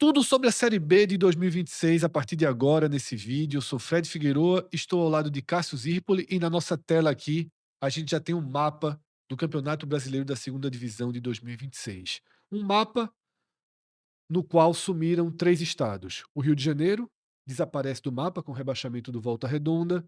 Tudo sobre a Série B de 2026 a partir de agora nesse vídeo. Eu sou Fred Figueroa, estou ao lado de Cássio Zirpoli e na nossa tela aqui a gente já tem um mapa do Campeonato Brasileiro da Segunda Divisão de 2026. Um mapa no qual sumiram três estados. O Rio de Janeiro desaparece do mapa com o rebaixamento do Volta Redonda.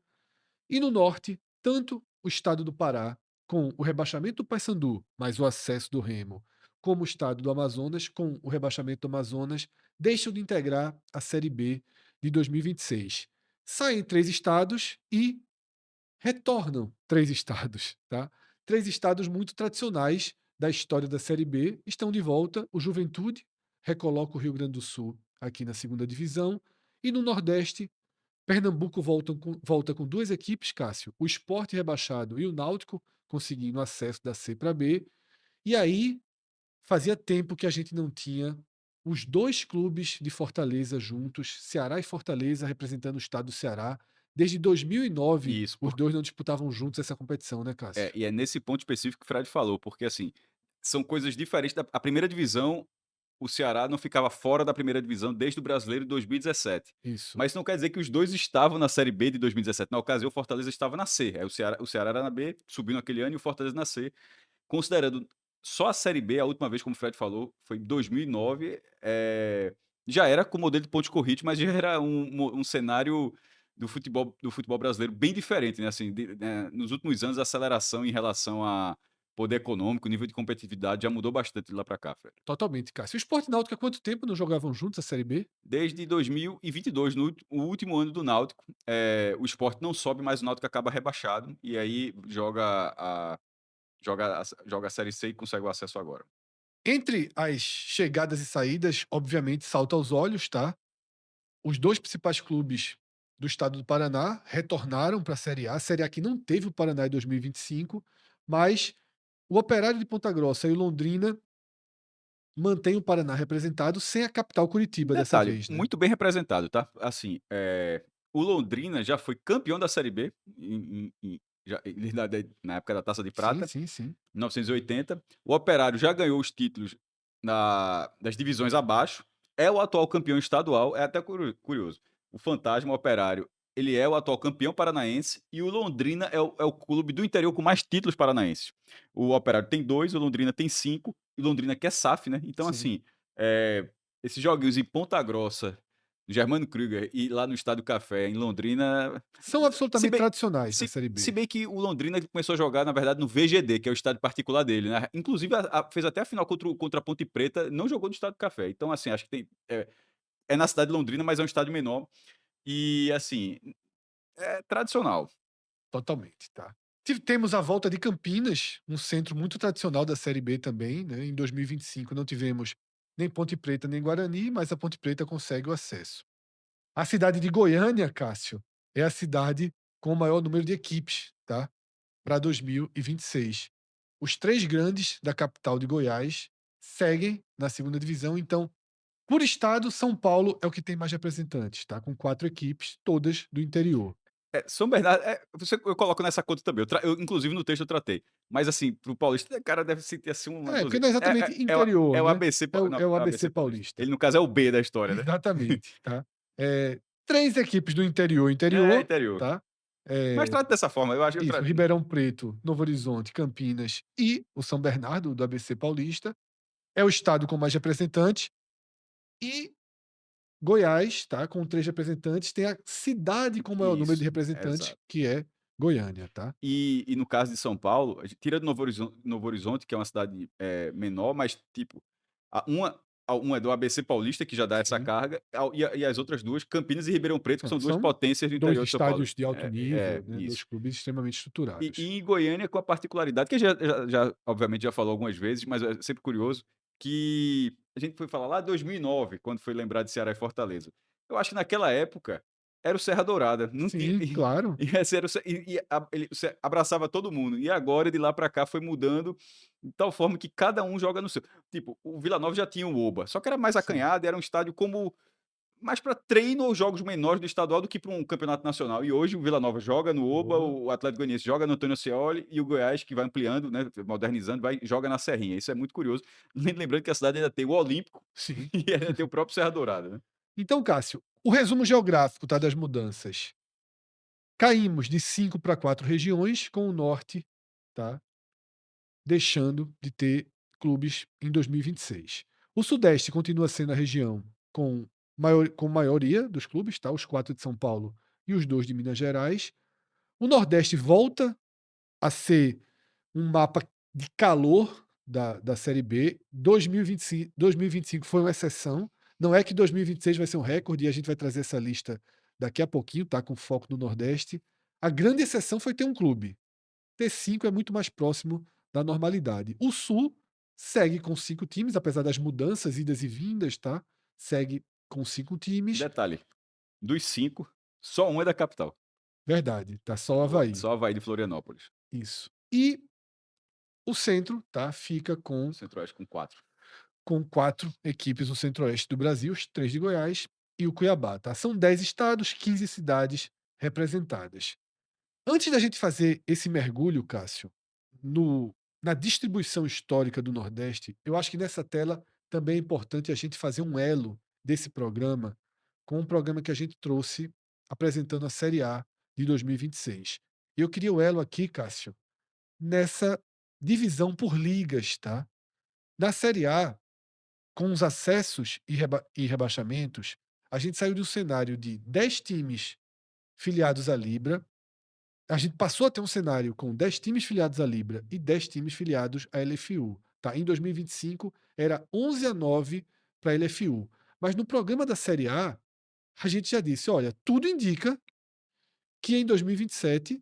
E no norte, tanto o estado do Pará, com o rebaixamento do Paysandu, mas o acesso do Remo, como o estado do Amazonas, com o rebaixamento do Amazonas, deixam de integrar a Série B de 2026. Saem três estados e retornam três estados, tá? Três estados muito tradicionais da história da Série B estão de volta. O Juventude recoloca o Rio Grande do Sul aqui na segunda divisão. E no Nordeste, Pernambuco volta com duas equipes, Cássio, o Sport rebaixado e o Náutico conseguindo acesso da C para B. E aí fazia tempo que a gente não tinha os dois clubes de Fortaleza juntos, Ceará e Fortaleza representando o estado do Ceará. Desde 2009, Isso, os dois não disputavam juntos essa competição, né, Cássio? e é nesse ponto específico que o Fred falou, porque, assim, são coisas diferentes a primeira divisão, o Ceará não ficava fora da primeira divisão desde o Brasileiro de 2017. Isso. Mas isso não quer dizer que os 2 estavam na Série B de 2017. Na ocasião, o Fortaleza estava na C. Aí o Ceará era na B, subiu naquele ano, e o Fortaleza na C. Considerando só a Série B, a última vez, como o Fred falou, foi em 2009, já era com o modelo de pontos corridos, mas já era um cenário do futebol brasileiro bem diferente, né, assim, nos últimos anos a aceleração em relação a poder econômico, nível de competitividade já mudou bastante de lá para cá, Fred. Totalmente, Cássio. O Sport e Náutico há quanto tempo não jogavam juntos a Série B? Desde 2022, no o último ano do Náutico, o Sport não sobe, mas o Náutico acaba rebaixado, e aí joga a Série C e consegue o acesso agora. Entre as chegadas e saídas, obviamente, salta aos olhos, tá? Os 2 principais clubes do estado do Paraná retornaram para a Série A. A Série A que não teve o Paraná em 2025, mas o Operário de Ponta Grossa e o Londrina mantêm o Paraná representado sem a capital Curitiba dessa Detalhe, vez, né. muito bem representado, tá? Assim, o Londrina já foi campeão da Série B na época da Taça de Sim, Prata, sim, sim. 1980. O Operário já ganhou os títulos das divisões abaixo, é o atual campeão estadual, é até curioso. O Fantasma, o Operário, ele é o atual campeão paranaense, e o Londrina é o clube do interior com mais títulos paranaenses. O Operário tem 2, o Londrina tem 5, e o Londrina que é SAF, né? Então, Sim. assim, esses joguinhos em Ponta Grossa, no Germano Krüger, e lá no Estádio Café, em Londrina, São se absolutamente bem tradicionais na se Série se B. bem que o Londrina começou a jogar, na verdade, no VGD, que é o estádio particular dele, né. Inclusive fez até a final contra a Ponte Preta, não jogou no Estádio Café. Então, assim, acho que é na cidade de Londrina, mas é um estádio menor e, assim, é tradicional. Totalmente, tá. Temos a volta de Campinas, um centro muito tradicional da Série B também, né. Em 2025 não tivemos nem Ponte Preta nem Guarani, mas a Ponte Preta consegue o acesso. A cidade de Goiânia, Cássio, é a cidade com o maior número de equipes, tá, para 2026. Os 3 grandes da capital de Goiás seguem na segunda divisão, então, por estado, São Paulo é o que tem mais representantes, tá, com 4 equipes, todas do interior. São Bernardo, eu coloco nessa conta também, inclusive no texto eu tratei. Mas, assim, para o paulista, cara, deve sentir, assim, uma É, porque coisa. não é exatamente interior, É o né, ABC é pa o não, é o é o ABC ABC Paulista. paulista. Ele, no caso, é o B da história, né. Exatamente, tá. 3 equipes do interior, É, interior, interior. tá, Mas eh trata dessa forma, eu acho que isso, Ribeirão Preto, Novo Horizonte, Campinas e o São Bernardo, do ABC Paulista. É o estado com mais representantes. E Goiás, tá, com 3 representantes, tem a cidade com o maior número de Isso, representantes, exato. que é Goiânia, tá. E no caso de São Paulo, a gente tira do Novo Horizonte, que é uma cidade, menor, mas, tipo, a uma é do ABC Paulista, que já dá essa Sim. carga, e as outras 2, Campinas e Ribeirão Preto, que são 2 São potências do 2 interior de São Paulo. estádios de alto nível, né, 2 Isso. clubes extremamente estruturados. E em Goiânia, com a particularidade que já obviamente já falou algumas vezes, mas é sempre curioso, que a gente foi falar lá em 2009, quando foi lembrar de Ceará e Fortaleza. Eu acho que naquela época era o Serra Dourada, não tinha Sim, claro. e esse era o Ce e a ele o Ce abraçava todo mundo. E agora, de lá pra cá, foi mudando de tal forma que cada um joga no seu. Tipo, o Vila Nova já tinha o Oba, só que era mais Sim. acanhado, era um estádio como mais para treino ou jogos menores do estadual do que para um campeonato nacional. E hoje o Vila Nova joga no Oba, Boa. o Atlético Goianiense joga no Antônio Ascioli e o Goiás, que vai ampliando, né, modernizando, joga na Serrinha. Isso é muito curioso. Lembrando que a cidade ainda tem o Olímpico Sim. e ainda tem o próprio Serra Dourada, né? Então, Cássio, o resumo geográfico, tá, das mudanças. Caímos de 5 para 4 regiões, com o norte, tá, deixando de ter clubes em 2026. O sudeste continua sendo a região com maioria dos clubes, tá, os 4 de São Paulo e os 2 de Minas Gerais. O nordeste volta a ser um mapa de calor da Série B. 2025 foi uma exceção. Não é que 2026 vai ser um recorde e a gente vai trazer essa lista daqui a pouquinho, tá? Com foco no Nordeste. A grande exceção foi ter um clube. Ter 5 é muito mais próximo da normalidade. O Sul segue com 5 times, apesar das mudanças, idas e vindas, tá? Segue com 5 times. Detalhe, dos 5, só um é da capital. Verdade, tá só o Avaí. Só Avaí de Florianópolis. Isso. E o Centro, tá? Fica O com Centro-Oeste com 4. 4 equipes no centro-oeste do Brasil, os 3 de Goiás e o Cuiabá, tá? São 10 estados, 15 cidades representadas. Antes da gente fazer esse mergulho, Cássio, no na distribuição histórica do Nordeste, eu acho que nessa tela também é importante a gente fazer um elo desse programa com um programa que a gente trouxe apresentando a Série A de 2026. Eu queria o elo aqui, Cássio, nessa divisão por ligas, tá? Na Série A, com os acessos e rebaixamentos, a gente saiu de um cenário de 10 times filiados à Libra, a gente passou a ter um cenário com 10 times filiados à Libra e 10 times filiados à LFU. Tá? Em 2025 era 11-9 para a LFU. Mas no programa da Série a gente já disse: olha, tudo indica que em 2027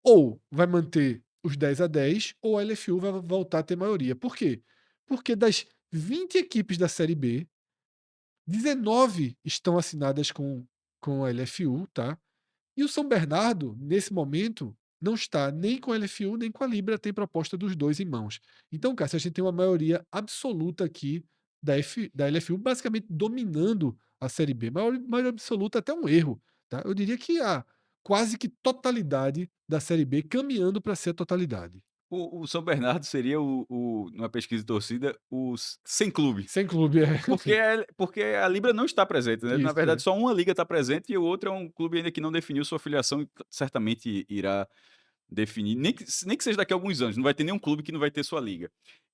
ou vai manter os 10-10 ou a LFU vai voltar a ter maioria. Por quê? Porque das 20 equipes da Série B, 19 estão assinadas com a LFU, tá? E o São Bernardo, nesse momento, não está nem com a LFU nem com a Libra, tem proposta dos dois em mãos. Então, Cássio, a gente tem uma maioria absoluta aqui da LFU, basicamente dominando a Série B. Maioria absoluta, até um erro. Tá? Eu diria que a quase que totalidade da Série B caminhando para ser a totalidade. O São Bernardo seria numa pesquisa de torcida, os sem clube. Sem clube, é. Porque a Libra não está presente, né? Na Isso, verdade, é. só uma liga está presente e o outro é um clube ainda que não definiu sua filiação e certamente irá definir, nem que seja daqui a alguns anos, não vai ter nenhum clube que não vai ter sua liga.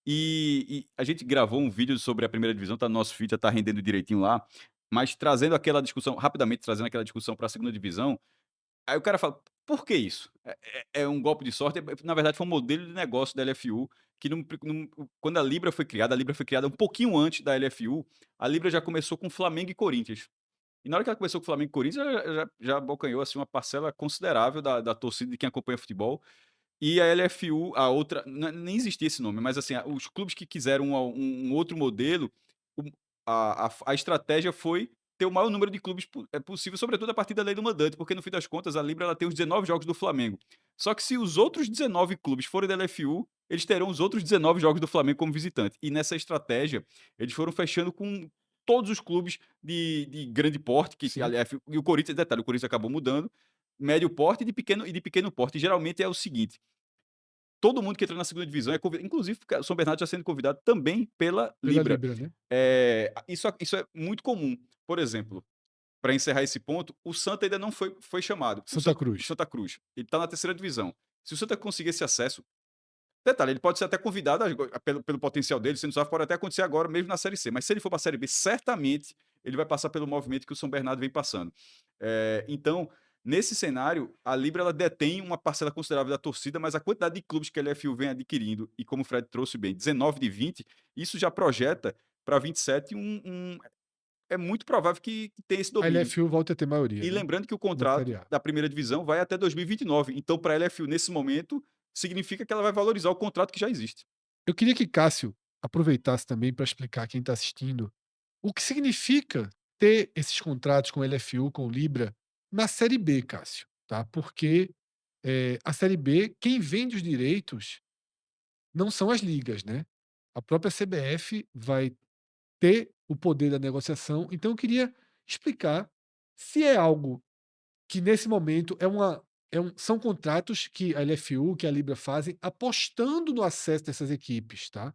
E a gente gravou um vídeo sobre a primeira divisão, tá no nosso feed, já tá rendendo direitinho lá, mas trazendo aquela discussão, rapidamente trazendo aquela discussão para a segunda divisão, aí o cara fala: "Por que isso? É um golpe de sorte?" Na verdade foi um modelo de negócio da LFU que quando a Libra foi criada um pouquinho antes da LFU, a Libra já começou com Flamengo e Corinthians. E na hora que ela começou com Flamengo e Corinthians, ela já abocanhou, assim, uma parcela considerável da torcida de quem acompanha futebol. E a LFU, a outra, nem existia esse nome, mas assim, os clubes que quiseram um outro modelo, o a estratégia foi ter o maior número de clubes possível, sobretudo a partir da lei do mandante, porque no fim das contas a Libra ela tem os 19 jogos do Flamengo. Só que se os outros 19 clubes forem da LFU, eles terão os outros 19 jogos do Flamengo como visitante. E nessa estratégia, eles foram fechando com todos os clubes de grande porte, que a Sim, LFU, e o Corinthians, detalhe, o Corinthians acabou mudando, médio porte e de pequeno porte. E geralmente é o seguinte: todo mundo que entra na segunda divisão é convidado, inclusive o São Bernardo já sendo convidado também pela pela Libra. Libra, né? Isso é muito comum. Por exemplo, para encerrar esse ponto, o Santa ainda não foi chamado. Santa O Cruz. Santa Cruz, ele está na terceira divisão. Se o Santa conseguir esse acesso, detalhe, ele pode ser até convidado pelo potencial dele, sendo só pode até acontecer agora mesmo na Série C, mas se ele for para a Série B, certamente ele vai passar pelo movimento que o São Bernardo vem passando. Então, nesse cenário, a Libra ela detém uma parcela considerável da torcida, mas a quantidade de clubes que a LFU vem adquirindo, e como o Fred trouxe bem, 19 de 20, isso já projeta para 27 é muito provável que tenha esse A domínio. LFU volta a ter maioria, E né? lembrando que o Na Série contrato A. da primeira divisão vai até 2029. Então, para a LFU, nesse momento, significa que ela vai valorizar o contrato que já existe. Eu queria que Cássio aproveitasse também para explicar a quem está assistindo o que significa ter esses contratos com LFU, com Libra, na Série B, Cássio, tá? Porque a Série B, quem vende os direitos não são as ligas, né? A própria CBF vai ter o poder da negociação. Então, eu queria explicar se é algo que nesse momento são contratos que a LFU, que a Libra fazem, apostando no acesso dessas equipes, tá?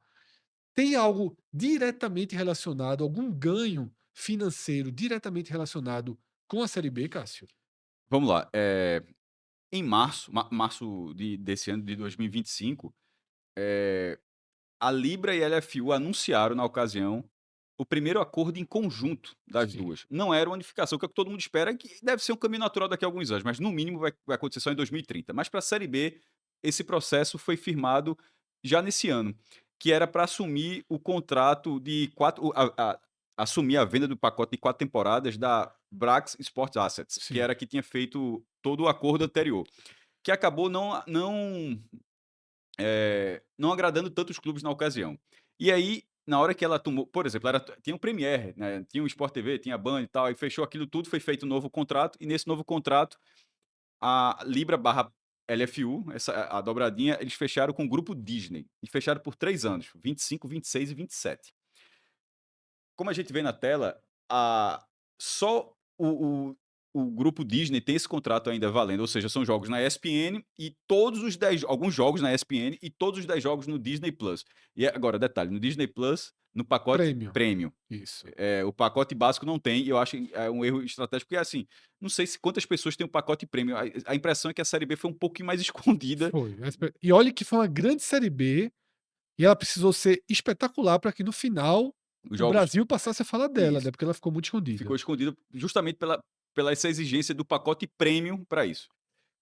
Tem algo diretamente relacionado, algum ganho financeiro diretamente relacionado com a Série B, Cássio? Vamos lá, em março desse ano de 2025, a Libra e a LFU anunciaram na ocasião o primeiro acordo em conjunto das Sim, 2. Não era uma unificação, que é o que todo mundo espera, que deve ser um caminho natural daqui a alguns anos, mas no mínimo vai acontecer só em 2030. Mas para a Série B, esse processo foi firmado já nesse ano, que era para assumir o contrato de 4 assumir a venda do pacote de 4 temporadas da Brax Sports Assets, que sim. era que tinha feito todo o acordo anterior, que acabou não agradando tantos clubes na ocasião. E aí, na hora que ela tomou, por exemplo, tinha o Premier, né, tinha o Sport TV, tinha a Band e tal, aí fechou aquilo tudo, foi feito um novo contrato, e nesse novo contrato, a Libra barra LFU, a dobradinha, eles fecharam com o grupo Disney, e fecharam por 3 anos, 25, 26 e 27. Como a gente vê na tela, só o grupo Disney tem esse contrato ainda valendo, ou seja, são jogos na ESPN e todos os 10 alguns jogos na ESPN e todos os 10 jogos no Disney Plus. E agora, detalhe, no Disney Plus, no pacote Prêmio. premium. Isso. O pacote básico não tem, e eu acho é um erro estratégico, porque assim, não sei se quantas pessoas têm o pacote premium. A impressão é que a Série B foi um pouquinho mais escondida. Foi. E olhe que foi uma grande Série B e ela precisou ser espetacular para que no final Os o jogos. Brasil passasse a falar dela, Isso. né? Porque ela ficou muito escondida. Ficou escondida justamente pela essa exigência do pacote premium para isso.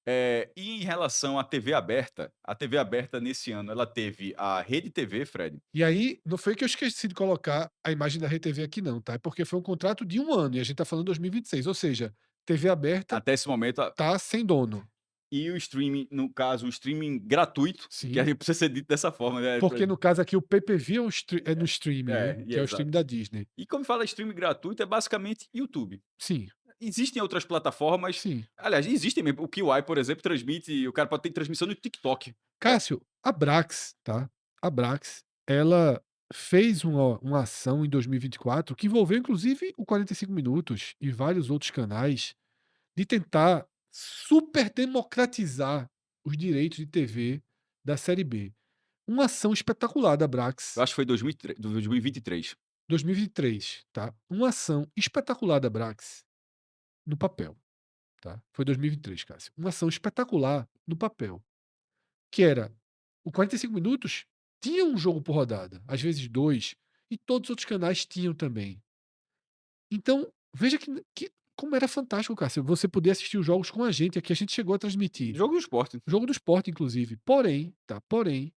E em relação à TV aberta, a TV aberta nesse ano ela teve a Rede TV, Fred, E aí, não foi que eu esqueci de colocar a imagem da RTV aqui não, tá? É porque foi um contrato de 1 ano e a gente tá falando 2026, ou seja, TV aberta até esse momento, tá sem dono. e o streaming, no caso, o streaming gratuito, que Sim, aí precisa ser dito dessa forma, né? porque no caso aqui o PPV é no streaming, né, E que é é o exato. streaming da Disney. E como fala streaming gratuito, é basicamente YouTube. Sim, Existem outras plataformas, sim. aliás, existem mesmo. O Kiwi, por exemplo, transmite, o cara pode ter transmissão no TikTok. Cássio, a Brax, tá? A Brax, ela fez uma ação em 2024 que envolveu inclusive o 45 Minutos e vários outros canais, de tentar super democratizar os direitos de TV da Série B. Uma ação espetacular da Eu Brax, acho que foi 2023. 2023, tá? Uma ação espetacular da Brax no papel, tá? Foi 2023, Cássio. Uma ação espetacular no papel, que era o 45 minutos tinha um jogo por rodada, às vezes 2, e todos os outros canais tinham também. Então, veja que como era fantástico, Cássio, você poder assistir os jogos com a gente chegou a transmitir. Jogo do esporte. Jogo do esporte, inclusive. Porém, tá? Porém,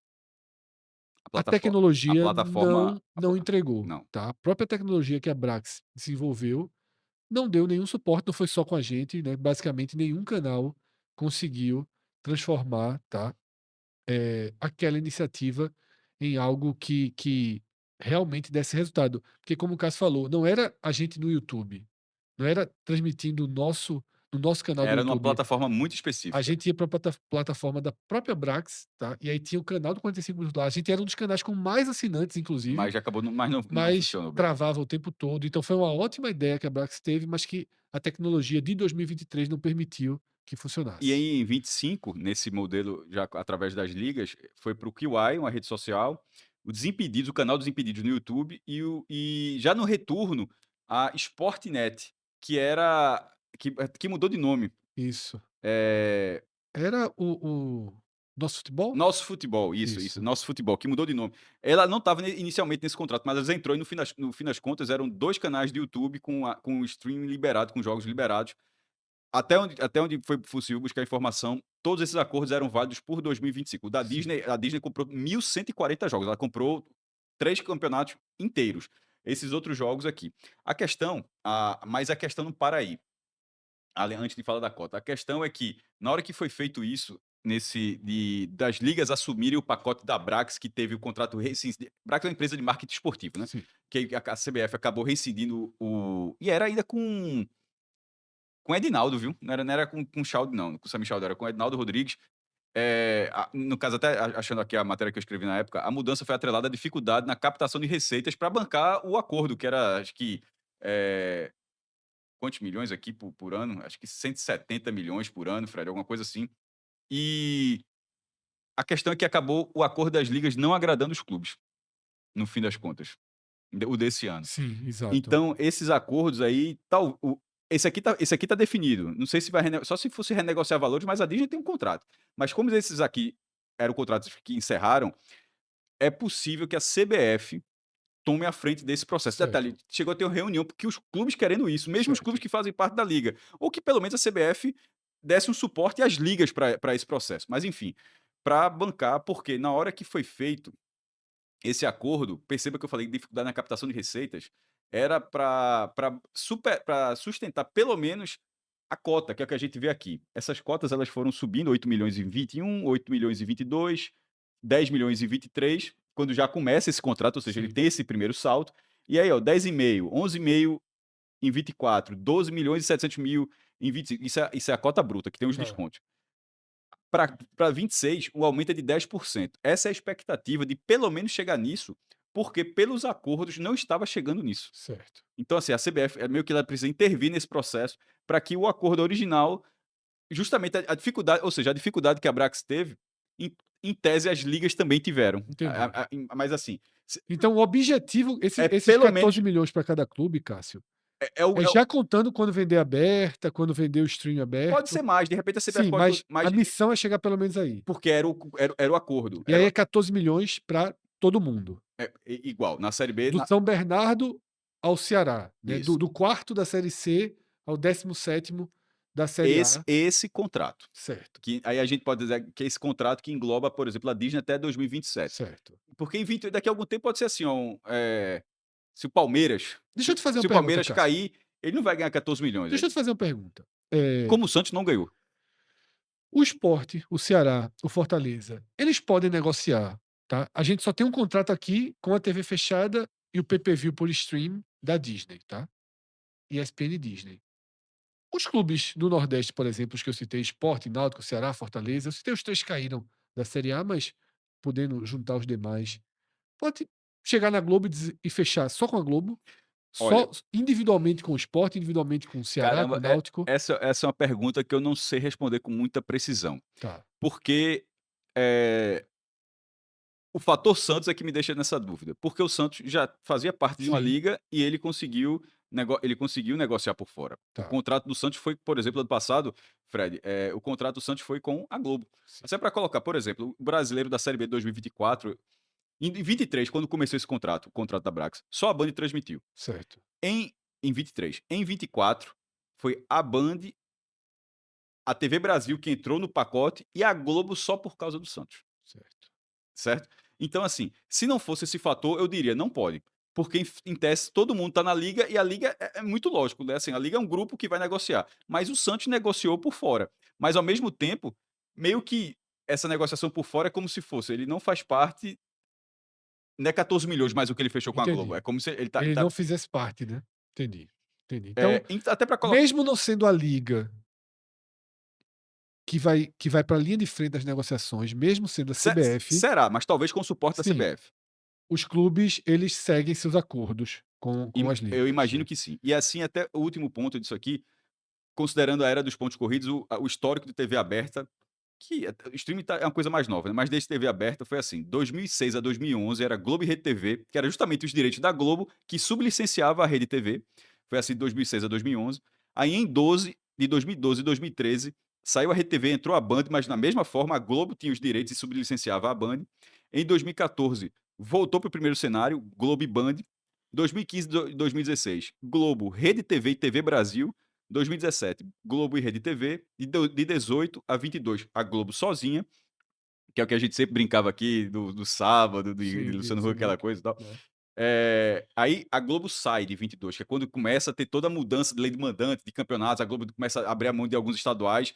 A a plataforma. A tecnologia plataforma. não entregou, Não. tá? A própria tecnologia que a Brax desenvolveu não deu nenhum suporte, não foi só com a gente, né? Basicamente, nenhum canal conseguiu transformar, tá? Aquela iniciativa em algo que realmente desse resultado. Porque, como o Cássio falou, não era a gente no YouTube, não era transmitindo no nosso canal do Era numa YouTube. plataforma muito A específica, gente ia para a plataforma da própria Brax, tá? E aí tinha o canal do 45 minutos lá. A gente era um dos canais com mais assinantes, inclusive, mas já acabou, mas não mas funcionou bem. travava o tempo todo. Então foi uma ótima ideia que a Brax teve, mas que a tecnologia de 2023 não permitiu que E funcionasse. aí, em 25, nesse modelo, já através das ligas, foi para o Kiwai, uma rede social, o Desimpedidos, o canal Desimpedidos no YouTube, e já no retorno, a Sportnet, que era. Que mudou de nome. Isso. É, Era o Nosso Futebol? Nosso Futebol, isso, Isso. Nosso Futebol, que mudou de nome. Ela não estava inicialmente nesse contrato, mas ela entrou e no fim das contas eram 2 canais de YouTube com o streaming liberado, com jogos liberados. Até onde foi possível buscar informação, todos esses acordos eram válidos por 2025. O da Sim. Disney, a Disney comprou 1.140 jogos, ela comprou 3 campeonatos inteiros. Esses outros jogos aqui. Mas a questão não para aí, antes de falar da cota. A questão é que, na hora que foi feito isso, das ligas assumirem o pacote da Brax, que teve o contrato rescindido. Brax é uma empresa de marketing esportivo, né? Sim. Que a CBF acabou rescindindo o. E era ainda com Edinaldo, viu? Não era com Chaldo, não, com o Sami Chaldo, era com Edinaldo Rodrigues. No caso, até achando aqui a matéria que eu escrevi na época, a mudança foi atrelada à dificuldade na captação de receitas para bancar o acordo, que era, acho que, é, quantos milhões aqui por ano? Acho que 170 milhões por ano, Fred, alguma coisa assim. E a questão é que acabou o acordo das ligas não agradando os clubes, no fim das contas, o desse ano. Sim, exato. Então, esses acordos aí, esse aqui tá definido. Não sei se vai só se fosse renegociar valores, mas a Disney tem um contrato. Mas como esses aqui eram contratos que encerraram, é possível que a CBF tome a frente desse processo. Detalhe, Certo, chegou a ter uma reunião porque os clubes querendo isso, mesmo os clubes certo, que fazem parte da liga, ou que pelo menos a CBF desse um suporte às ligas para esse processo. Mas enfim, para bancar, porque na hora que foi feito esse acordo, perceba que eu falei de dificuldade na captação de receitas, era para sustentar pelo menos a cota, que é o que a gente vê aqui. Essas cotas elas foram subindo, 8 milhões em 21, 8 milhões em 22, 10 milhões em 23, quando já começa esse contrato, ou seja, ele sim, tem esse primeiro salto. E aí, ó, 10,5, 11,5 em 24, 12 milhões e 700 mil em 25. Isso é a cota bruta, que tem os tá, descontos. Para 26, o aumento é de 10%. Essa é a expectativa de pelo menos chegar nisso, porque pelos acordos não estava chegando nisso. certo. Então, assim, a CBF é meio que ela precisa intervir nesse processo para que o acordo original, justamente a dificuldade, ou seja, a dificuldade que a Brax teve, em tese as ligas também tiveram. Entendi. Mas assim, Então o objetivo é esses pelo 14 menos milhões para cada clube, Cássio, é é já contando quando vender aberta, quando vender o stream pode aberto? ser mais, de repente a CBF Sim, pode, mas mas a missão é chegar pelo menos aí. porque era o acordo, E aí é 14 milhões para todo mundo. igual na Série B, Do São Bernardo ao Ceará, né, isso. do quarto da série C ao 17º da série Esse A. esse contrato. Certo, Que aí a gente pode dizer que é esse contrato que engloba, por exemplo, a Disney até 2027. certo. Porque daqui a algum tempo pode ser assim, ó, se o Palmeiras Deixa se eu te fazer uma se o pergunta, Palmeiras Cássio. cair, ele não vai ganhar 14 milhões. Deixa eu te fazer uma pergunta. Como o Santos não ganhou. O Sport, o Ceará, o Fortaleza, eles podem negociar, tá? A gente só tem um contrato aqui com a TV fechada e o pay-per-view por stream da Disney, tá? ESPN e Disney. Os clubes do Nordeste, por exemplo, os que eu citei, Sport, Náutico, Ceará, Fortaleza, eu citei os 3 que caíram da Série A, mas podendo juntar os demais, pode chegar na Globo e fechar só com a Globo, Olha, só individualmente com o Sport, individualmente com o Ceará, com caramba, o Náutico. essa é uma pergunta que eu não sei responder com muita precisão, Tá, porque, eh, o fator Santos é que me deixa nessa dúvida, porque o Santos já fazia parte de uma sim, liga e ele conseguiu negociar por fora. O tá, contrato do Santos foi, por exemplo, ano passado, Fred, o contrato do Santos foi com a Globo. sim, Até para colocar, por exemplo, o brasileiro da Série B de 2024, em 23, quando começou esse contrato, o contrato da Brax, só a Band transmitiu. certo, Em 23. Em 24, foi a Band, a TV Brasil que entrou no pacote e a Globo só por causa do Santos. certo. Certo? Então, assim, se não fosse esse fator, eu diria, não pode. Porque, em tese, todo mundo está na liga e a liga é muito lógico, né? Assim, a liga é um grupo que vai negociar. Mas o Santos negociou por fora. Mas, ao mesmo tempo, meio que essa negociação por fora é como se fosse, ele não faz parte, não é 14 milhões mais o que ele fechou com a Globo. É Entendi. como se ele tá. Ele Ele tá não fizesse parte, né. Entendi, entendi. Então, até para colocar. mesmo não sendo a liga que vai para a linha de frente das negociações, mesmo sendo a CBF, Será, mas talvez com o suporte da sim, CBF. os clubes eles seguem seus acordos com as Eu ligas, imagino né. que sim. E assim, até o último ponto disso aqui, considerando a era dos pontos corridos, o histórico de TV aberta, que o streaming é uma coisa mais nova, né, mas desde TV aberta foi assim, 2006 a 2011 era Globo e Rede TV, que era justamente os direitos da Globo, que sublicenciava a Rede TV, foi assim de 2006 a 2011. Aí em 2012 e 2013, saiu a Rede TV, entrou a Band, mas na mesma forma a Globo tinha os direitos e sublicenciava a Band. Em 2014, voltou para o primeiro cenário, Globo e Band. 2015 e 2016, Globo, Rede TV e TV Brasil. 2017, Globo e Rede TV. De 18 a 22, a Globo sozinha, que é o que a gente sempre brincava aqui do sábado, de Sim, de Luciano Huck, aquela Luciano Huck, coisa e tal. né. Aí a Globo sai de 22, que é quando começa a ter toda a mudança de lei de mandante, de campeonatos, a Globo começa a abrir a mão de alguns estaduais,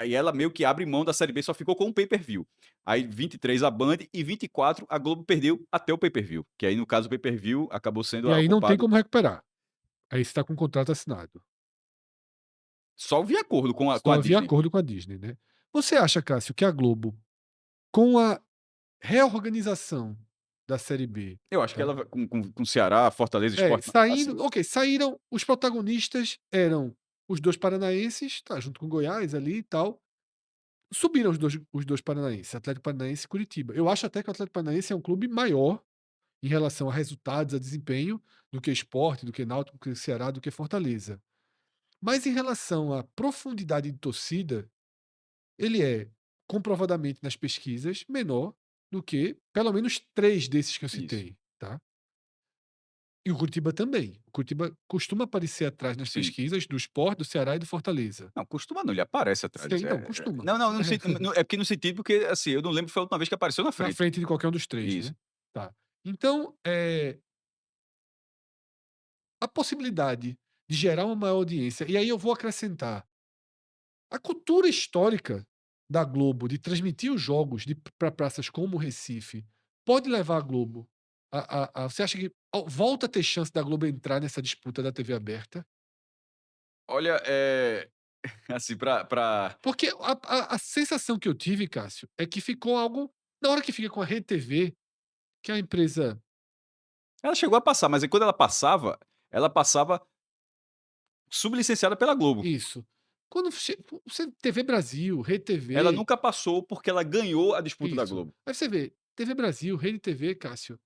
e ela meio que abre mão da Série B, só ficou com o pay-per-view. Aí 23 a Band e 24 a Globo perdeu até o pay-per-view, que aí no caso o pay-per-view acabou sendo E aí não tem ocupado como recuperar. Aí você tá com o contrato assinado. só via acordo com a Só havia Disney. acordo com a Disney, né. Você acha, Cássio, que a Globo, com a reorganização da Série B, Eu acho que tá. ela vai com Ceará, Fortaleza, É, Sport, saindo assim, ok, saíram os protagonistas eram os 2 paranaenses, tá, junto com Goiás ali e tal. Subiram os dois paranaenses, Atlético Paranaense e Curitiba. Eu acho até que o Atlético Paranaense é um clube maior em relação a resultados, a desempenho, do que Sport, do que Náutico, do que Ceará, do que Fortaleza. Mas em relação à profundidade de torcida, ele é, comprovadamente nas pesquisas, menor do que pelo menos 3 desses que eu isso. citei, tá. E o Curitiba também. O Curitiba costuma aparecer atrás nas Sim. pesquisas do Sport, do Ceará e do Fortaleza. Não, costuma não, ele aparece atrás. Sim, não, costuma. Não, não, no sen no é porque no sentido porque, assim, eu não lembro se foi a última vez que apareceu na Na frente. frente de qualquer um dos 3, Isso. né. Tá. Então, a possibilidade de gerar uma maior audiência e aí eu vou acrescentar, a cultura histórica da Globo de transmitir os jogos para praças como o Recife, pode levar a Globo você acha que volta a ter chance da Globo entrar nessa disputa da TV aberta? Olha, assim, pra Porque a sensação que eu tive, Cássio, é que ficou algo na hora que fica com a Rede TV, que é a empresa ela chegou a passar, mas aí quando ela passava sublicenciada pela Globo. isso. Quando você TV Brasil, Rede Ela TV, nunca passou, porque ela ganhou a disputa da isso. Globo. Aí você vê, TV Brasil, Rede TV, Cássio,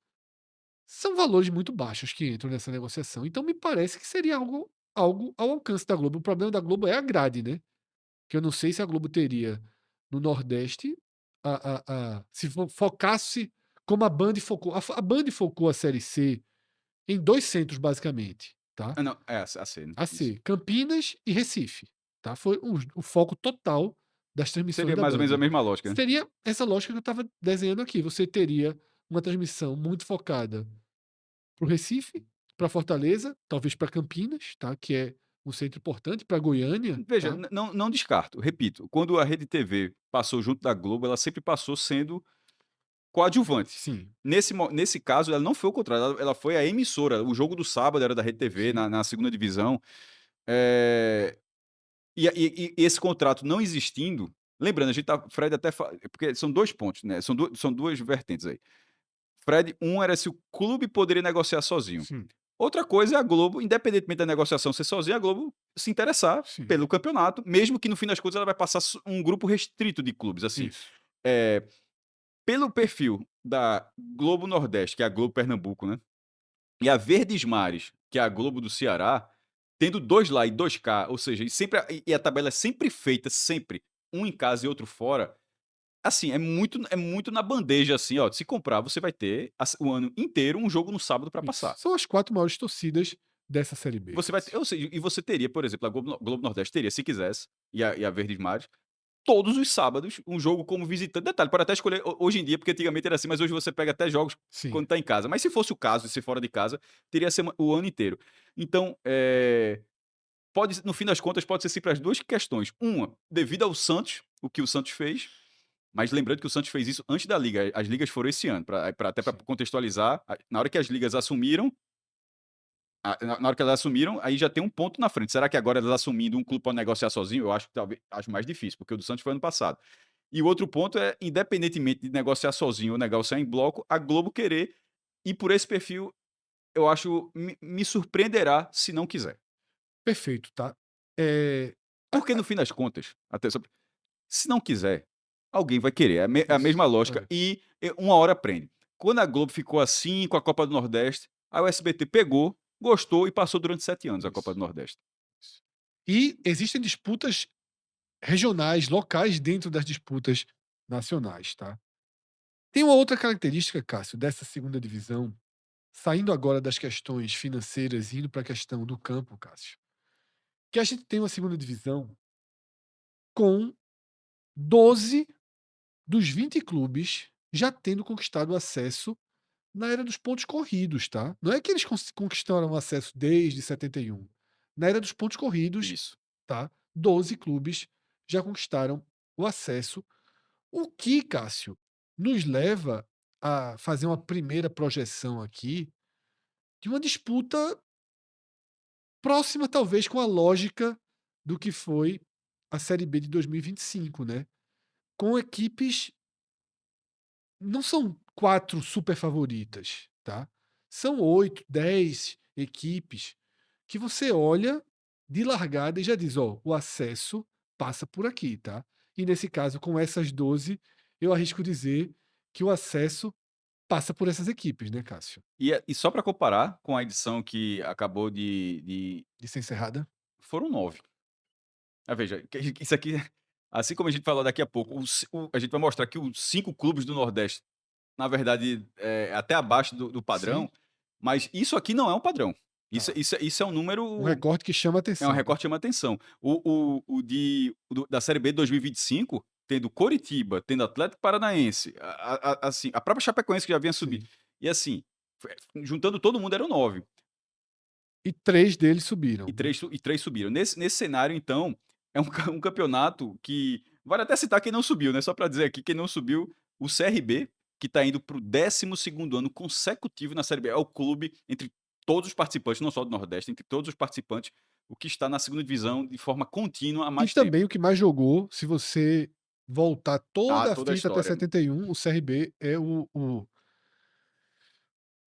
são valores muito baixos que entram nessa negociação, então me parece que seria algo ao alcance da Globo. O problema da Globo é a grade, né, que eu não sei se a Globo teria no Nordeste se focasse como a Band focou. A Band focou a Série C em 2 centros basicamente, tá. Ah, não, é a C, né, A isso. C, Campinas e Recife, tá. Foi o foco total das transmissões Seria da mais ou Band. menos a mesma lógica, né. Seria essa lógica que eu estava desenhando aqui, você teria uma transmissão muito focada para o Recife, para Fortaleza, talvez para Campinas, tá, que é um centro importante, para Goiânia, Veja, tá. não descarto, repito, quando a Rede TV passou junto da Globo, ela sempre passou sendo coadjuvante. Sim, Nesse caso, ela não foi o contrário, ela foi a emissora. O jogo do sábado era da Rede TV sim, na 2ª divisão. Eh, e esse contrato não existindo, lembrando, a gente tá Fred até porque são 2 pontos, né, são 2 vertentes aí. Fred, um era se o clube poderia negociar sozinho. sim, Outra coisa é a Globo, independentemente da negociação ser sozinha, a Globo se interessar sim, pelo campeonato, mesmo que no fim das contas ela vai passar um grupo restrito de clubes, assim. isso. Eh, Pelo perfil da Globo Nordeste, que é a Globo Pernambuco, né, e a Verdes Mares, que é a Globo do Ceará, tendo 2 lá e 2 cá, ou seja, e a tabela é sempre feita, sempre, um em casa e outro fora, assim, é muito na bandeja, assim, ó, se comprar você vai ter o ano inteiro um jogo no sábado para Isso. passar. São as 4 maiores torcidas dessa Série B, Você vai ter Cássio. ou seja, e você teria, por exemplo, a Globo Nordeste teria, se quisesse, e a Verdes Mares, todos os sábados, um jogo como visitante. Detalhe, pode até escolher hoje em dia, porque antigamente era assim, mas hoje você pega até jogos Sim, quando tá em casa. Mas se fosse o caso, e se fora de casa, teria o ano inteiro. Então, no fim das contas, pode ser sempre as 2 questões. Uma, devido ao Santos, o que o Santos fez, mas lembrando que o Santos fez isso antes da liga. As ligas foram esse ano, até para sim. contextualizar, na hora que as ligas assumiram, na hora que elas assumiram, aí já tem um ponto na frente. Será que agora elas assumindo, um clube pode negociar sozinho? Eu acho que talvez acho mais difícil, porque o do Santos foi ano passado. E o outro ponto é, independentemente de negociar sozinho ou negociar em bloco, a Globo querer ir por esse perfil, eu acho, me surpreenderá se não quiser. Perfeito, tá. Eh, Porque no fim das contas, até só se não quiser, alguém vai querer, é a isso, mesma lógica é, e uma hora prende. Quando a Globo ficou assim com a Copa do Nordeste, aí o SBT pegou, gostou e passou durante 7 anos a Copa isso, do Nordeste. isso. E existem disputas regionais, locais dentro das disputas nacionais, tá. Tem uma outra característica, Cássio, dessa segunda divisão, saindo agora das questões financeiras e indo para a questão do campo, Cássio, que a gente tem uma segunda divisão com 12 dos 20 clubes já tendo conquistado acesso na era dos pontos corridos, tá? Não é que eles conquistaram o acesso desde 71. Na era dos pontos corridos, Isso. tá? 12 clubes já conquistaram o acesso. O que, Cássio, nos leva a fazer uma primeira projeção aqui de uma disputa próxima, talvez, com a lógica do que foi a Série B de 2025, né? Com equipes não são 4 super favoritas, tá? São 8, 10 equipes que você olha de largada e já diz: "Ó, o acesso passa por aqui", tá? E nesse caso, com essas 12, eu arrisco dizer que o acesso passa por essas equipes, né, Cássio? E só para comparar com a edição que acabou de De ser encerrada? foram 9. Veja, que isso aqui, assim como a gente falou daqui a pouco, a gente vai mostrar que os 5 clubes do Nordeste, na verdade, é até abaixo do Sim, padrão, mas isso aqui não é um padrão. tá. Isso é um Um número, recorte que chama é um atenção, né? recorte que chama atenção. Da Série B de 2025, tendo Coritiba, tendo Atlético Paranaense, assim, a própria Chapecoense que já vinha subindo. Sim. E assim, juntando todo mundo eram 9. E 3 deles subiram, né? E 3 subiram. Nesse cenário, então, é um campeonato que vale até citar quem não subiu, né, só para dizer aqui, quem não subiu, o CRB, que está indo para o 12º ano consecutivo na Série B, é o clube entre todos os participantes, não só do Nordeste, entre todos os participantes, o que está na segunda divisão de forma contínua há E mais tempo. também o que mais jogou, se você voltar Ah, toda a toda a fita até história. 71, o CRB é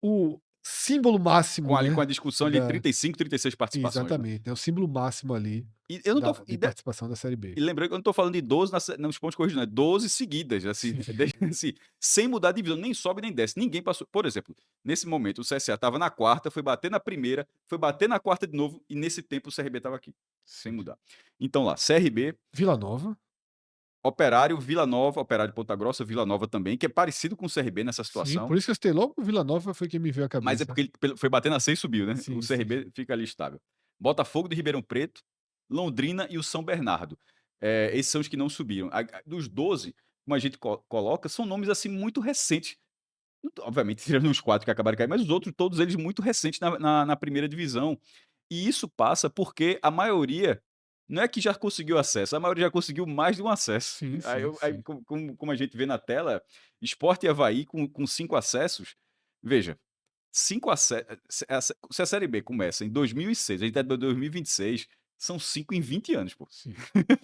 o símbolo máximo, Com né, a discussão ali, da 35, 36 participações, né. exatamente, é o símbolo máximo ali E eu não tô de participação da Série B. E lembrando que eu não tô falando de 12 nos pontos corridos, não, é 12 seguidas, assim, Sim, assim, sem mudar de divisão, nem sobe nem desce, ninguém passou. Por exemplo, nesse momento o CSA estava na quarta, foi bater na primeira, foi bater na quarta de novo, e nesse tempo o CRB estava aqui, sem sim. mudar. Então lá, CRB, Vila Nova, Operário, Vila Nova, Operário de Ponta Grossa, Vila Nova também, que é parecido com o CRB nessa sim, situação, por isso que eu citei logo o Vila Nova, foi quem me veio à mas é cabeça. porque ele foi bater na 6 e subiu, né, o Sim, sim. CRB fica ali estável. Botafogo de Ribeirão Preto, Londrina e o São Bernardo. Esses são os que não subiram. Dos 12, como a gente coloca, são nomes, assim, muito recentes. Obviamente, tirando os 4 que acabaram de cair, mas os outros, todos eles muito recentes na primeira divisão. E isso passa porque a maioria não é que já conseguiu acesso, a maioria já conseguiu mais de um acesso. Sim, Aí sim, eu aí sim. como a gente vê na tela, Sport e Avaí com 5 acessos, veja, 5 se a Série B começa em 2006, a gente tá em 2026, são 5 em 20 anos, pô. Sim.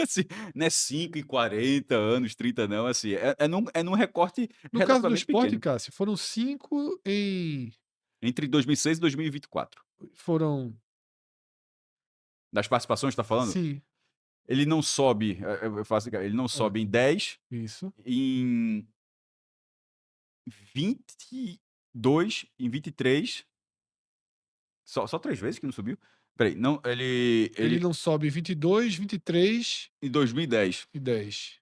Assim, não é 5 em 40 anos, 30 não, assim, é num recorte No caso do relativamente Sport, pequeno, Cássio, foram 5 em entre 2006 e 2024. foram Das participações, tá falando? sim, Ele não sobe, eu faço ele não hã, sobe em 10, isso. em 22, em 23, só 3 vezes que não subiu? Espera aí, não, Ele ele não sobe 22, 23 em 2010. e 10.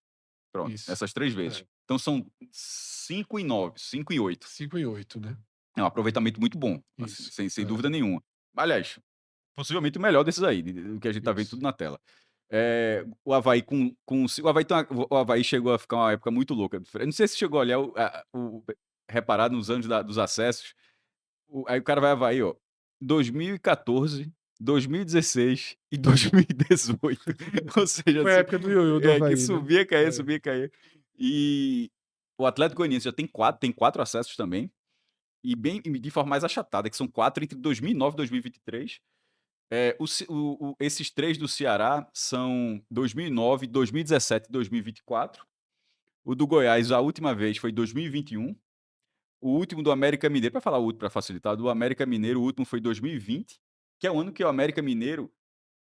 Pronto, Isso. essas 3 vezes. É, Então são 5 e 9, 5 e 8. 5 e 8, né. É um aproveitamento muito bom, assim, Isso. sem É, dúvida nenhuma. Aliás, possivelmente o melhor desses aí, do que a gente tá vendo isso. tudo na tela. O Avaí o Avaí o Avaí chegou a ficar uma época muito louca. Eu não sei se chegou a olhar reparar nos anos dos acessos, aí o cara vai Avaí, ó, 2014, 2016 e 2018. Ou seja, Foi a assim, época do ioiô do que Avaí, né. subia, caía, É. subia, caía. E o Atlético Goianiense já tem 4 acessos também, e de forma mais achatada, que são 4 entre 2009 e 2023. Esses 3 do Ceará são 2009, 2017 e 2024. O do Goiás, a última vez foi 2021. O último do América Mineiro, para falar o último para facilitar, do América Mineiro, o último foi 2020, que é o ano que o América Mineiro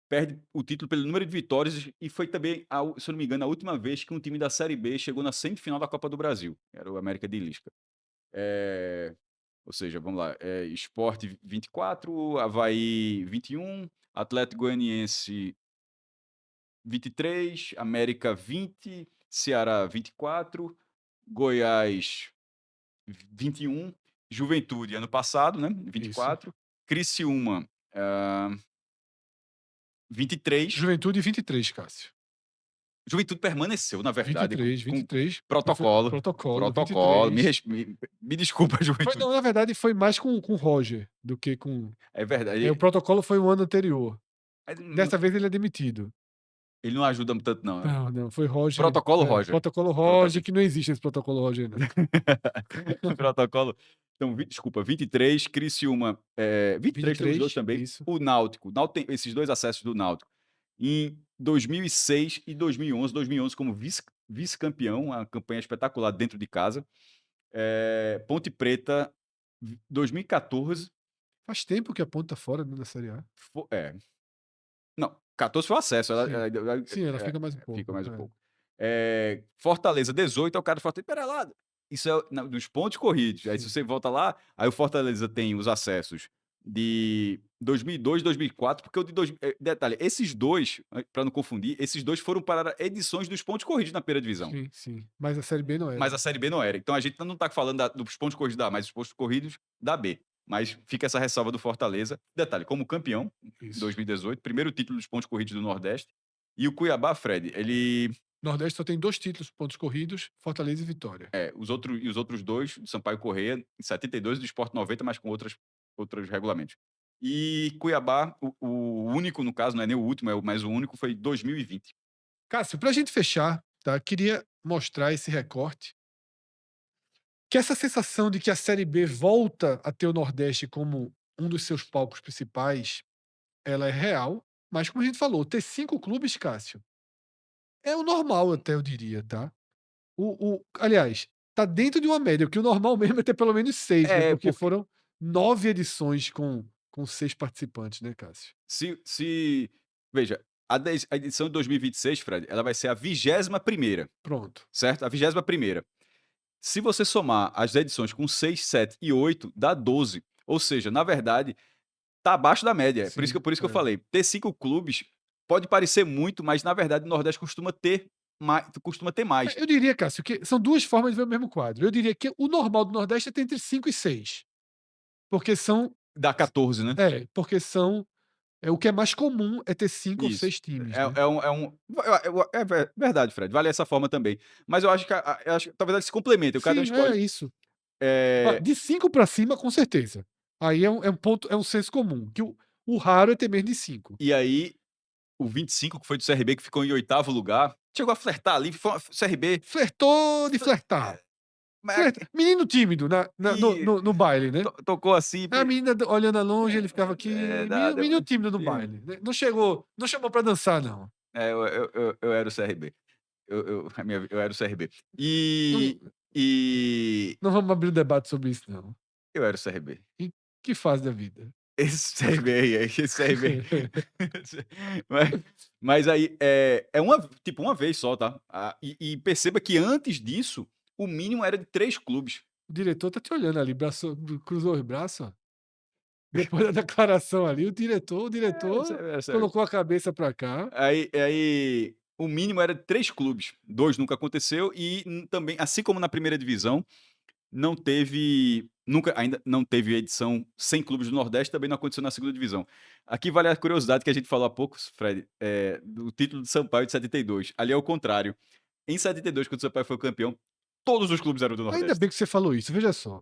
perde o título pelo número de vitórias, e foi também, se eu não me engano, a última vez que um time da Série B chegou na semifinal da Copa do Brasil. Era o América de Lisca. Eh, ou seja, vamos lá, Sport 24, Avaí 21, Atlético Goianiense 23, América 20, Ceará 24, Goiás 21, Juventude ano passado, né, Isso. 24, Criciúma, 23. Juventude 23, Cássio. Juventude permaneceu, na verdade, 23, com 23, foi protocolo, protocolo, protocolo, 23. me desculpa, Foi Juventude. não, na verdade foi mais com o Roger do que com É o verdade, protocolo foi o ano anterior. ele Dessa vez ele é demitido. ele não ajuda tanto não, né. Não, não, foi Roger, Protocolo Roger. protocolo Roger, Protocolo que não existe esse protocolo Roger não. protocolo, então, desculpa, 23, Criciúma, 23 tem os 2 23, também, isso. o Náutico tem esses 2 acessos do Náutico em 2006 e 2011, 2011 como vice-campeão, uma campanha espetacular dentro de casa. Ponte Preta, 2014, Faz tempo que a Ponte tá fora, né, da Série A. não, 14 foi o acesso, Sim. Sim, ela fica mais um fica pouco. mais um É. pouco. Fortaleza 18, aí o cara do Fortaleza: "Espera lá", isso é dos pontos corridos, aí se Sim, você volta lá, aí o Fortaleza tem os acessos de 2002, 2004, porque o de detalhe, esses 2, pra não confundir, esses 2 foram para edições dos pontos corridos na primeira divisão, sim, sim. Mas a Série B não era. mas a Série B não era. Então a gente não tá falando dos pontos corridos da A, mas os pontos corridos da B. Mas fica essa ressalva do Fortaleza. Detalhe, como campeão, em Isso. 2018, primeiro título dos pontos corridos do Nordeste. E o Cuiabá, Fred, ele. Nordeste só tem 2 títulos, pontos corridos, Fortaleza e Vitória. Os outros dois, do Sampaio Corrêa, em 72, e do Sport 90, mas com outros regulamentos. E Cuiabá, o único, no caso, não é nem o último, mas o único foi 2020. Cássio, pra gente fechar, tá, queria mostrar esse recorte, que essa sensação de que a Série B volta a ter o Nordeste como um dos seus palcos principais, ela é real, mas como a gente falou, ter 5 clubes, Cássio, é o normal até eu diria, tá. Aliás, tá dentro de uma média, porque o normal mesmo é ter pelo menos 6, né, porque Porque foram 9 edições com 6 participantes, né, Cássio. se veja, a edição de 2026, Fred, ela vai ser a 21ª, Pronto. certo? A 21ª. Se você somar as edições com 6, 7 e 8, dá 12. Ou seja, na verdade, tá abaixo da média. Sim, Por isso que eu é. falei, ter 5 clubes pode parecer muito, mas na verdade o Nordeste costuma ter mais. Eu diria, Cássio, que são 2 formas de ver o mesmo quadro. Eu diria que o normal do Nordeste é ter entre 5 e 6, porque são Dá 14, né? porque são o que é mais comum é ter 5 ou Isso. 6 times, né. Verdade, Fred, vale essa forma também. Mas eu acho que eu acho que talvez eles se complementem, cada um Sim, é escolhe. isso. eh, De 5 para cima, com certeza. Aí é um ponto, é um senso comum, que o raro é ter menos de 5. e aí, o 25, que foi do CRB, que ficou em 8º lugar, chegou a flertar ali, foi CRB. Flertou de fle flertar. mas Menino tímido e no baile, né. tocou assim, A menina olhando a longe, ele ficava é, aqui, nada, menino tímido no baile, né. Não chamou pra dançar não. eu era o CRB. Eu era o CRB. Não E não vamos abrir um debate sobre isso não. eu era o CRB. Em que fase da vida? Esse CRB aí, esse CRB. Mas mas aí, é uma vez só, tá. E perceba que antes disso, o mínimo era de 3 clubes. O diretor tá te olhando ali, cruzou os braços, ó. Depois da declaração ali, o diretor Era sério. colocou a cabeça pra cá. Aí o mínimo era de 3 clubes, 2 nunca aconteceu e, também, assim como na primeira divisão, ainda não teve edição sem clubes do Nordeste, também não aconteceu na segunda divisão. Aqui vale a curiosidade que a gente falou há pouco, Fred, do título de Sampaio de 72. Ali é o contrário. Em 72, quando o Sampaio foi campeão, todos os clubes eram do Ainda Nordeste. bem que você falou isso, veja só,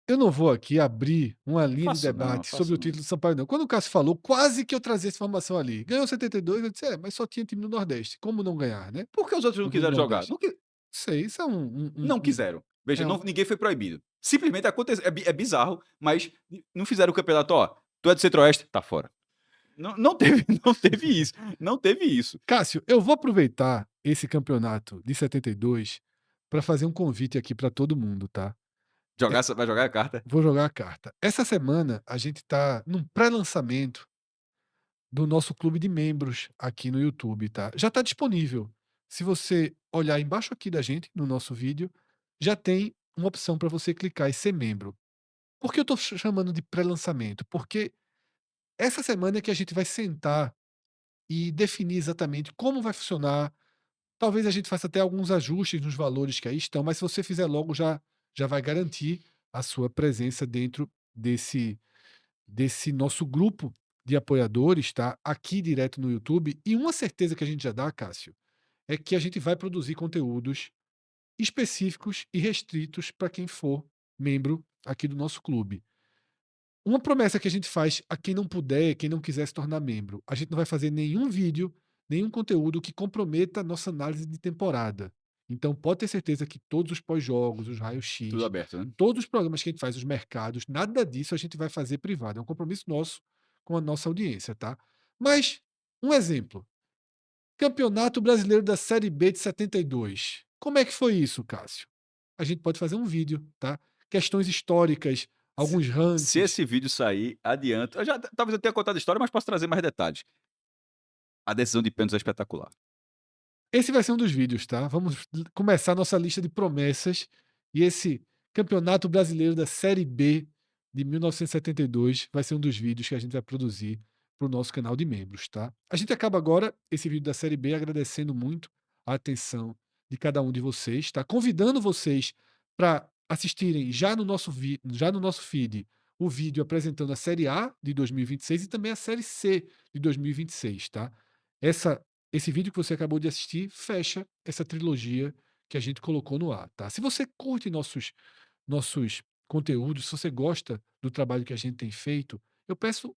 eu não vou aqui abrir uma linha de debate sobre Faço o não. título do Sampaio não. Quando o Cássio falou, quase que eu trazia essa informação ali. Ganhou 72, eu disse: "É, mas só tinha time do Nordeste, como não ganhar, né, Por que os outros não no Clube quiseram jogar? Nordeste?". Sei, isso é Não quiseram. Veja, é um ninguém foi proibido. Simplesmente aconteceu. É bizarro, mas não fizeram o campeonato, ó, tu é do Centro-Oeste, tá fora. Não teve, não teve isso. Não teve isso. Cássio, eu vou aproveitar esse campeonato de 72 para fazer um convite aqui para todo mundo, tá. Eh, Vai jogar a carta? Vou jogar a carta. Essa semana a gente tá num pré-lançamento do nosso clube de membros aqui no YouTube, tá. Já está disponível. Se você olhar embaixo aqui da gente, no nosso vídeo, já tem uma opção para você clicar e ser membro. Por que eu estou chamando de pré-lançamento? Porque essa semana é que a gente vai sentar e definir exatamente como vai funcionar. Talvez a gente faça até alguns ajustes nos valores que aí estão, mas se você fizer logo já vai garantir a sua presença dentro desse nosso grupo de apoiadores, tá, aqui direto no YouTube. E uma certeza que a gente já dá, Cássio, é que a gente vai produzir conteúdos específicos e restritos para quem for membro aqui do nosso clube. Uma promessa que a gente faz a quem não puder, quem não quiser se tornar membro: a gente não vai fazer nenhum vídeo, nenhum conteúdo que comprometa a nossa análise de temporada. Então pode ter certeza que todos os pós-jogos, os Tudo raios-x, aberto, né? todos os programas que a gente faz, os mercados, nada disso a gente vai fazer privado, é um compromisso nosso com a nossa audiência, tá. Mas, um exemplo, Campeonato Brasileiro da Série B de 72, como é que foi isso, Cássio? a gente pode fazer um vídeo, tá? Questões históricas, Se alguns se rankings. esse vídeo sair, adianto talvez eu tenha contado a história, mas posso trazer mais detalhes. A decisão de pênaltis é espetacular. Esse vai ser um dos vídeos, tá? Vamos começar nossa lista de promessas. E esse Campeonato Brasileiro da Série B de 1972 vai ser um dos vídeos que a gente vai produzir para o nosso canal de membros, tá? A gente acaba agora esse vídeo da Série B agradecendo muito a atenção de cada um de vocês, tá? Convidando vocês para assistirem já no nosso feed o vídeo apresentando a Série A de 2026 e também a Série C de 2026, tá? Essa esse vídeo que você acabou de assistir fecha essa trilogia que a gente colocou no ar, tá? Se você curte nossos conteúdos, se você gosta do trabalho que a gente tem feito, eu peço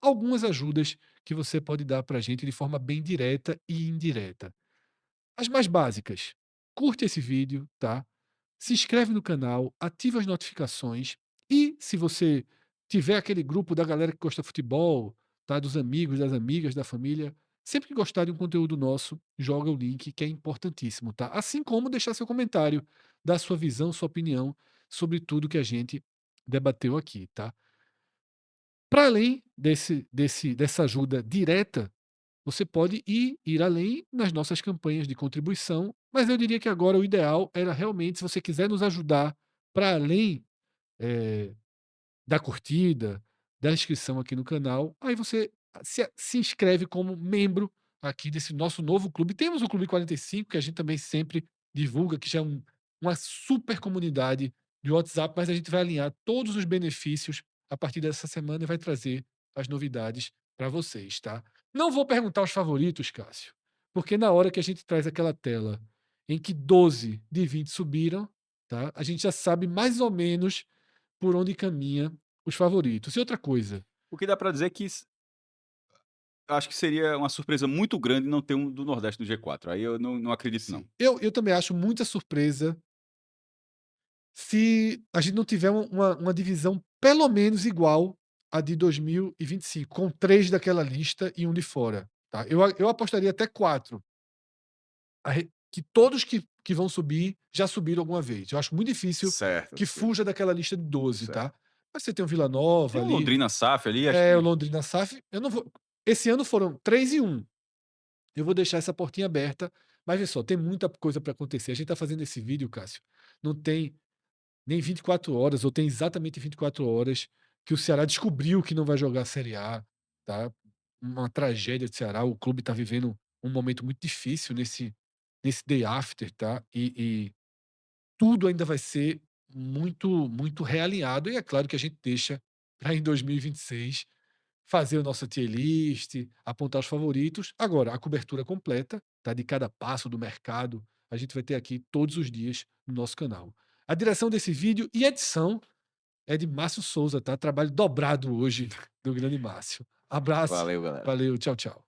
algumas ajudas que você pode dar para a gente de forma bem direta e indireta. As mais básicas: curte esse vídeo, tá? Se inscreve no canal, ativa as notificações e se você tiver aquele grupo da galera que gosta de futebol, tá? Dos amigos, das amigas, da família, sempre que gostar de um conteúdo nosso, joga o link que é importantíssimo, tá? Assim como deixar seu comentário, dar sua visão, sua opinião sobre tudo que a gente debateu aqui, tá? Para além dessa ajuda direta, você pode ir além nas nossas campanhas de contribuição, mas eu diria que agora o ideal era realmente, se você quiser nos ajudar para além, eh, da curtida, da inscrição aqui no canal, aí você se inscreve como membro aqui desse nosso novo clube. Temos o Clube 45, que a gente também sempre divulga, que já é uma super comunidade de WhatsApp, mas a gente vai alinhar todos os benefícios a partir dessa semana e vai trazer as novidades para vocês, tá? Não vou perguntar os favoritos, Cássio, porque na hora que a gente traz aquela tela em que 12 de 20 subiram, tá? A gente já sabe mais ou menos por onde caminha os favoritos. E outra coisa, O que dá pra dizer é que acho que seria uma surpresa muito grande não ter um do Nordeste no G4, aí eu não acredito não. sim, eu também acho muita surpresa se a gente não tiver uma divisão pelo menos igual à de 2025, com 3 daquela lista e um de fora, tá. Eu apostaria até 4, que todos que vão subir, já subiram alguma vez. Eu acho muito difícil Certo, que fuja daquela lista de 12, certo. tá. Mas você tem o Vila Nova Tem o ali, Londrina SAF ali, acho o que Londrina SAF, eu não vou esse ano foram 3 e 1. Eu vou deixar essa portinha aberta, mas vê só, tem muita coisa para acontecer. A gente está fazendo esse vídeo, Cássio, não tem nem 24 horas, ou tem exatamente 24 horas que o Ceará descobriu que não vai jogar a Série A, tá? Uma tragédia do Ceará, o clube está vivendo um momento muito difícil nesse day after, tá? E tudo ainda vai ser muito realinhado, e é claro que a gente deixa para em 2026 fazer a nossa tier list, apontar os favoritos. Agora, a cobertura completa, tá, de cada passo do mercado, a gente vai ter aqui todos os dias no nosso canal. A direção desse vídeo e edição é de Márcio Souza, tá? Trabalho dobrado hoje do grande Márcio. Abraço, valeu galera. valeu, tchau, tchau.